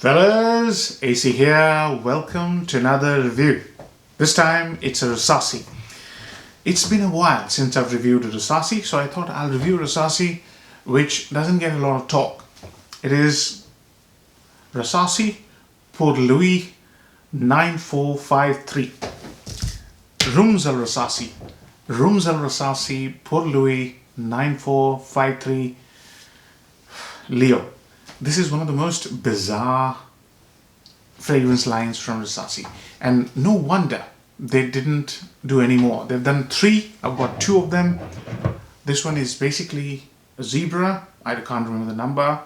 Fellas, AC here. Welcome to another review. This time it's a Rasasi. It's been a while since I've reviewed a Rasasi, so I thought I'll review a Rasasi which doesn't get a lot of talk. It is Rasasi Pour Louis 9453. Rumz Al Rasasi. Rumz Al Rasasi Pour Louis 9453 Leo. This is one of the most bizarre fragrance lines from Rasasi, and no wonder they didn't do any more. They've done 3, I've got 2 of them. This one is basically a zebra, I can't remember the number.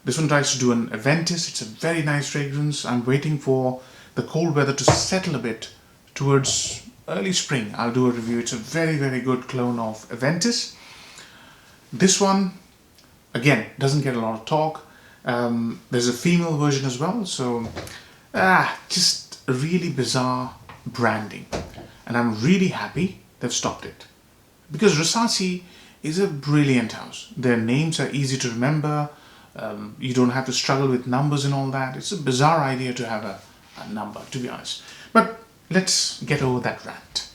This one tries to do an Aventus. It's a very nice fragrance. I'm waiting for the cold weather to settle a bit towards early spring. I'll do a review. It's a very, very good clone of Aventus. This one, again, doesn't get a lot of talk. There's a female version as well, so just a really bizarre branding, and I'm really happy they've stopped it, because Rasasi is a brilliant house. Their names are easy to remember. You don't have to struggle with numbers and all that. It's a bizarre idea to have a number, to be honest, but let's get over that rant.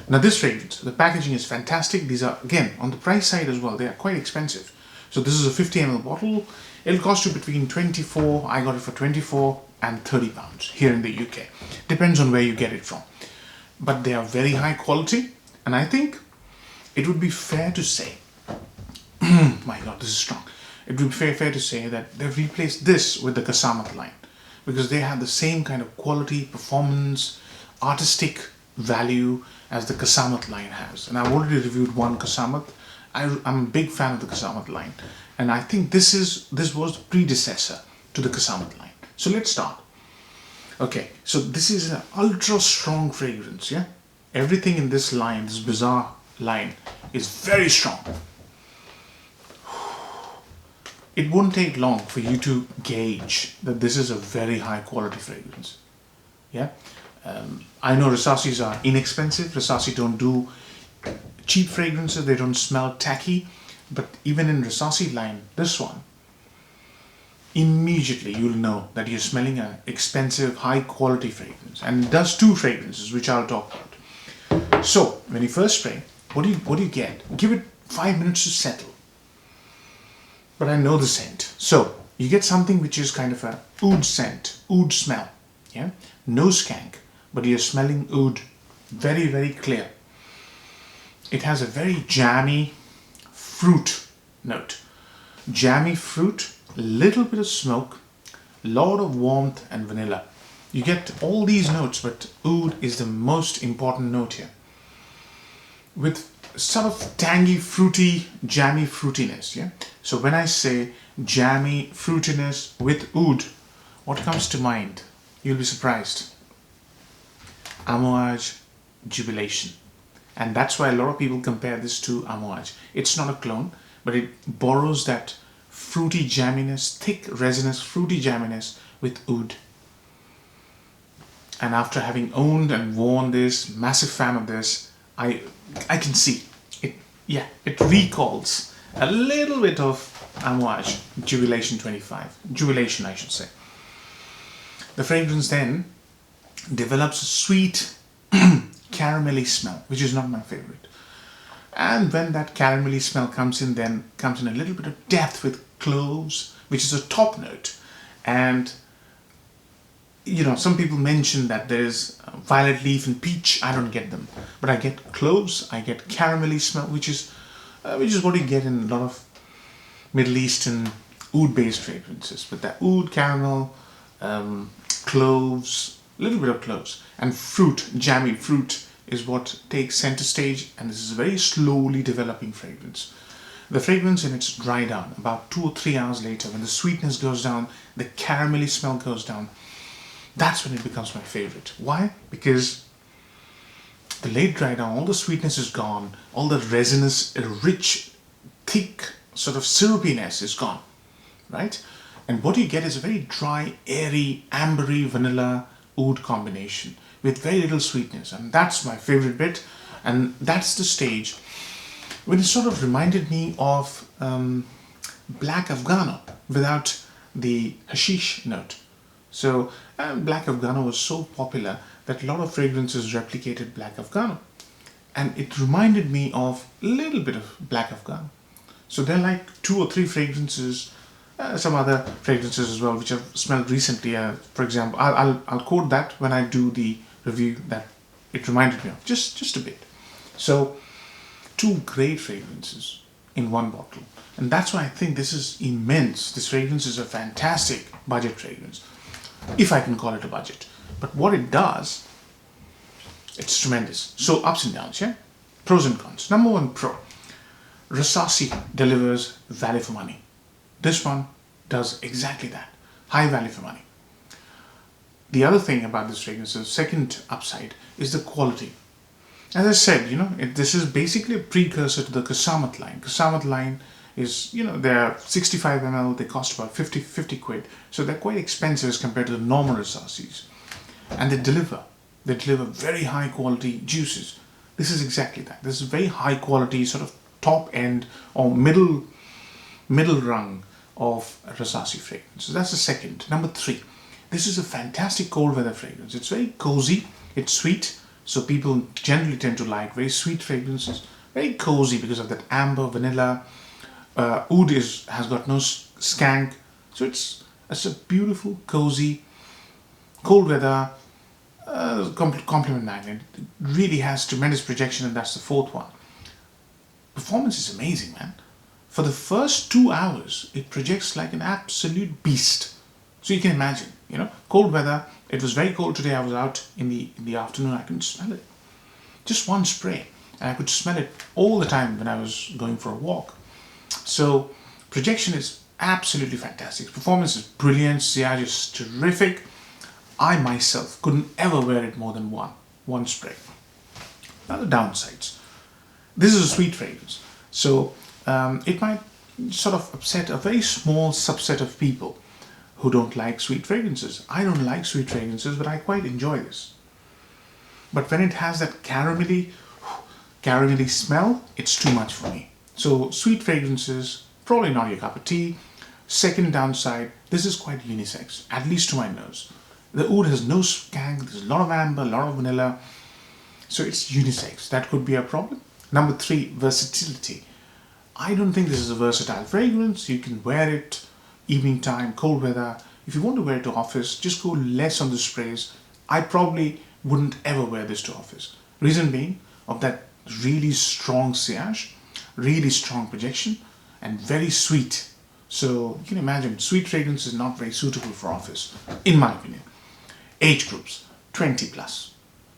Now this fragrance, the packaging is fantastic. These are, again, on the price side as well, they are quite expensive. So this is a 50 ml bottle. It'll cost you between 24, I got it for 24 and 30 pounds here in the UK. Depends on where you get it from. But they are very high quality, and I think it would be fair to say, my God, this is strong. It would be fair to say that they've replaced this with the Kasamat line, because they have the same kind of quality, performance, artistic value as the Kasamat line has. And I've already reviewed one Kasamat. I'm a big fan of the Kasamat line, and I think this was the predecessor to the Kasamat line. So let's start. Okay, so this is an ultra strong fragrance, yeah? Everything in this line, this bizarre line, is very strong. It won't take long for you to gauge that this is a very high quality fragrance, yeah? I know Rasasis are inexpensive. Rasasi don't do cheap fragrances, they don't smell tacky, but even in Rasasi line, this one, immediately you'll know that you're smelling an expensive, high quality fragrance, and it does 2 fragrances, which I'll talk about. So when you first spray, what do you get? Give it 5 minutes to settle. But I know the scent, so you get something which is kind of a oud scent, oud smell, yeah? No skank, but you're smelling oud, very, very clear. It has a very jammy fruit note. Jammy fruit, little bit of smoke, lot of warmth and vanilla. You get all these notes, but oud is the most important note here, with sort of tangy, fruity, jammy fruitiness, yeah? So when I say jammy fruitiness with oud, what comes to mind? You'll be surprised. Amouage, jubilation. And that's why a lot of people compare this to Amouage. It's not a clone, but it borrows that fruity jamminess, thick resinous fruity jamminess with oud. And after having owned and worn this, massive fan of this, I can see it. Yeah, it recalls a little bit of Amouage, Jubilation 25. Jubilation, I should say. The fragrance then develops a sweet caramelly smell, which is not my favorite. And when that caramelly smell comes in, then comes in a little bit of depth with cloves, which is a top note. And you know, some people mention that there's violet leaf and peach. I don't get them, but I get cloves, I get caramelly smell, which is what you get in a lot of Middle Eastern oud-based fragrances. But that oud, caramel, cloves, a little bit of cloves, and fruit, jammy fruit, is what takes center stage, and this is a very slowly developing fragrance. The fragrance, when it's dry down, about 2 or 3 hours later, when the sweetness goes down, the caramelly smell goes down, that's when it becomes my favorite. Why? Because the late dry down, all the sweetness is gone, all the resinous, rich, thick sort of syrupiness is gone, right? And what you get is a very dry, airy, ambery, vanilla oud combination with very little sweetness, and that's my favorite bit. And that's the stage when it sort of reminded me of black Afghano without the hashish note. So Black Afghano was so popular that a lot of fragrances replicated Black Afghano. And it reminded me of a little bit of Black Afghano. So there are like 2 or 3 fragrances, some other fragrances as well, which I've smelled recently. For example, I'll quote that when I do the review that it reminded me of, just a bit. So 2 great fragrances in one bottle. And that's why I think this is immense. This fragrance is a fantastic budget fragrance, if I can call it a budget. But what it does, it's tremendous. So ups and downs, yeah? Pros and cons. Number 1 pro. Rasasi delivers value for money. This one does exactly that. High value for money. The other thing about this fragrance, the second upside, is the quality. As I said, this is basically a precursor to the Kasamat line. Kasamat line is, they're 65 ml, they cost about 50 quid. So they're quite expensive as compared to the normal Rasasis. And they deliver very high quality juices. This is exactly that. This is very high quality, sort of top end or middle rung of Rasasi fragrance. So that's the second. Number 3. This is a fantastic cold weather fragrance. It's very cozy, it's sweet. So people generally tend to like very sweet fragrances. Very cozy because of that amber, vanilla. Oud has got no skank. So it's a beautiful, cozy, cold weather compliment magnet. It really has tremendous projection, and that's the 4th one. Performance is amazing, man. For the first 2 hours, it projects like an absolute beast. So you can imagine, cold weather. It was very cold today. I was out in the afternoon. I couldn't smell it. Just one spray, and I could smell it all the time when I was going for a walk. So projection is absolutely fantastic. Performance is brilliant. Sillage is terrific. I myself couldn't ever wear it more than one spray. Now the downsides. This is a sweet fragrance, so it might sort of upset a very small subset of people who don't like sweet fragrances. I don't like sweet fragrances, but I quite enjoy this. But when it has that caramelly smell, it's too much for me. So sweet fragrances, probably not your cup of tea. Second downside, this is quite unisex, at least to my nose. The oud has no skank, there's a lot of amber, a lot of vanilla. So it's unisex. That could be a problem. Number 3, versatility. I don't think this is a versatile fragrance. You can wear it evening time, cold weather. If you want to wear it to office, just go less on the sprays. I probably wouldn't ever wear this to office. Reason being of that really strong sillage, really strong projection, and very sweet. So you can imagine, sweet fragrance is not very suitable for office, in my opinion. Age groups, 20 plus.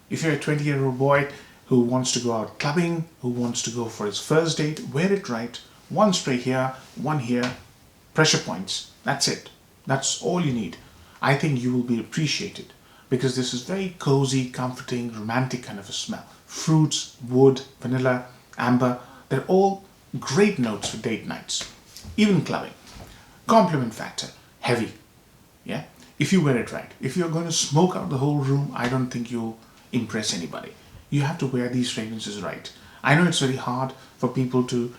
If you're a 20-year-old boy who wants to go out clubbing, who wants to go for his first date, wear it right. One spray here, one here, pressure points. That's it. That's all you need. I think you will be appreciated because this is very cozy, comforting, romantic kind of a smell. Fruits, wood, vanilla, amber, they're all great notes for date nights, even clubbing. Compliment factor, heavy. Yeah. If you wear it right. If you're going to smoke out the whole room, I don't think you'll impress anybody. You have to wear these fragrances right. I know it's very hard for people to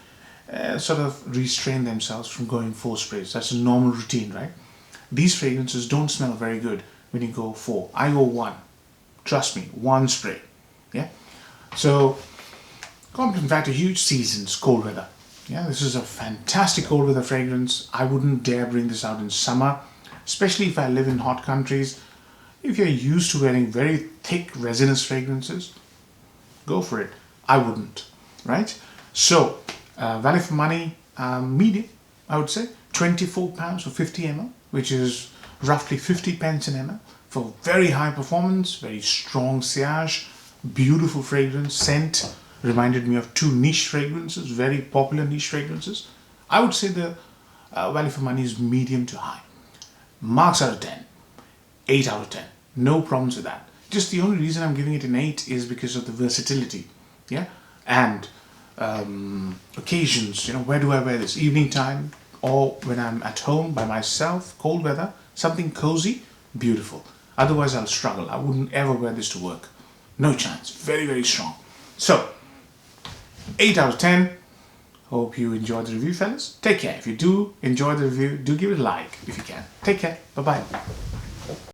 sort of restrain themselves from going 4 sprays. That's a normal routine, right? These fragrances don't smell very good when you go 4. I go 1. Trust me, 1 spray. Yeah. So, compliment factor, huge. Seasons, cold weather. Yeah, this is a fantastic cold weather fragrance. I wouldn't dare bring this out in summer, especially if I live in hot countries. If you're used to wearing very thick resinous fragrances, go for it. I wouldn't, right? So, value for money, medium, I would say. £24 for 50 ml, which is roughly 50 pence an ml, for very high performance, very strong sillage, beautiful fragrance, scent. Reminded me of 2 niche fragrances, very popular niche fragrances. I would say the value for money is medium to high. Marks out of 10, 8 out of 10. No problems with that. Just the only reason I'm giving it an 8 is because of the versatility. Yeah, and occasions. Where do I wear this? Evening time, or when I'm at home by myself, cold weather, something cozy, beautiful. Otherwise, I'll struggle. I wouldn't ever wear this to work. No chance. Very, very strong. So, 8 out of 10. Hope you enjoyed the review, fellas. Take care. If you do enjoy the review, do give it a like if you can. Take care. Bye-bye.